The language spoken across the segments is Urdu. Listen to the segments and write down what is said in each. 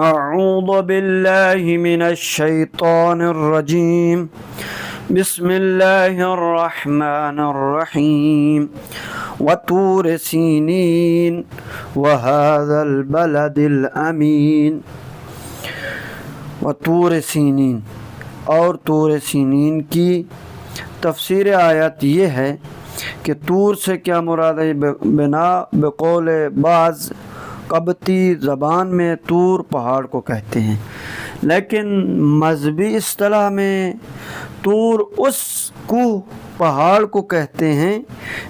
اعوذ باللہ من الشیطان الرجیم بسم اللہ الرحمن الرحیم وطور سینین وهذا البلد الامین۔ وطور سینین اور طور سینین کی تفسیر آیت یہ ہے کہ طور سے کیا مراد ہے؟ بنا بقول بعض قبطی زبان میں طور پہاڑ کو کہتے ہیں، لیکن مذہبی اصطلاح میں طور اس کوہ پہاڑ کو کہتے ہیں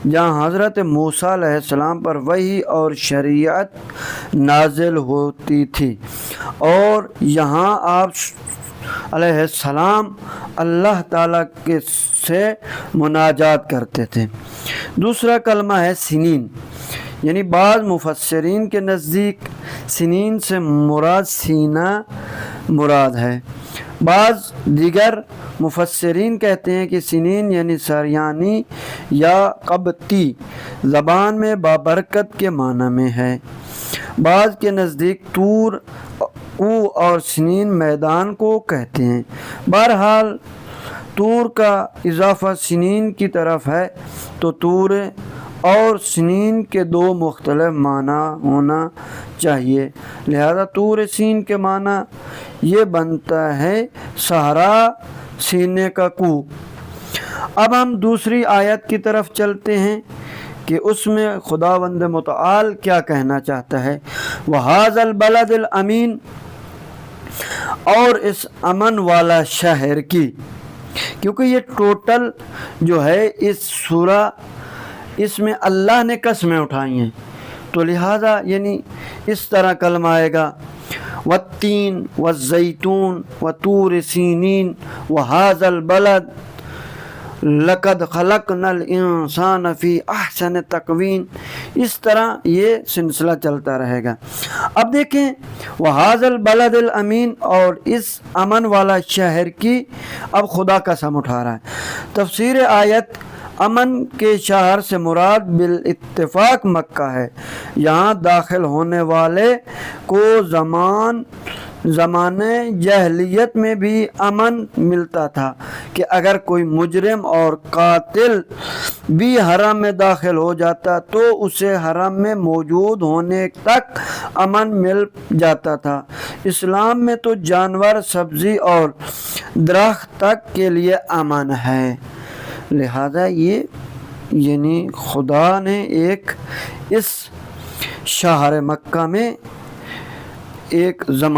جہاں حضرت موسیٰ علیہ السلام پر وحی اور شریعت نازل ہوتی تھی، اور یہاں آپ علیہ السلام اللہ تعالیٰ کے سے مناجات کرتے تھے۔ دوسرا کلمہ ہے سنین، یعنی بعض مفسرین کے نزدیک سنین سے مراد سینہ مراد ہے۔ بعض دیگر مفسرین کہتے ہیں کہ سنین یعنی سریانی یا قبطی زبان میں بابرکت کے معنی میں ہے۔ بعض کے نزدیک طور کوہ اور سنین میدان کو کہتے ہیں۔ بہرحال طور کا اضافہ سنین کی طرف ہے تو طور اور سنین کے دو مختلف معنی ہونا چاہیے، لہذا طور سین کے معنی یہ بنتا ہے صحرا، سینے کا کوہ۔ اب ہم دوسری آیت کی طرف چلتے ہیں کہ اس میں خداوند متعال کیا کہنا چاہتا ہے۔ وَهَذَا الْبَلَدِ الْأَمِينَ، اور اس امن والا شہر کی، کیونکہ یہ ٹوٹل جو ہے اس سورہ اس میں اللہ نے قسمیں اٹھائی ہیں، تو لہذا یعنی اس طرح کلمہ آئے گا والتین والزیتون وطور سینین وہذا البلد لقد خلقنا الانسان فی احسن تقویم، اس طرح یہ سلسلہ چلتا رہے گا۔ اب دیکھیں وہذا البلد الامین، اور اس امن والا شہر کی اب خدا قسم اٹھا رہا ہے۔ تفسیر آیت امن کے شہر سے مراد بالاتفاق مکہ ہے۔ یہاں داخل ہونے والے کو زمانے جاہلیت میں بھی امن ملتا تھا کہ اگر کوئی مجرم اور قاتل بھی حرم میں داخل ہو جاتا تو اسے حرم میں موجود ہونے تک امن مل جاتا تھا۔ اسلام میں تو جانور، سبزی اور درخت تک کے لیے امن ہے، لہذا یہ یعنی خدا نے ایک اس شہر مکہ میں ایک زمان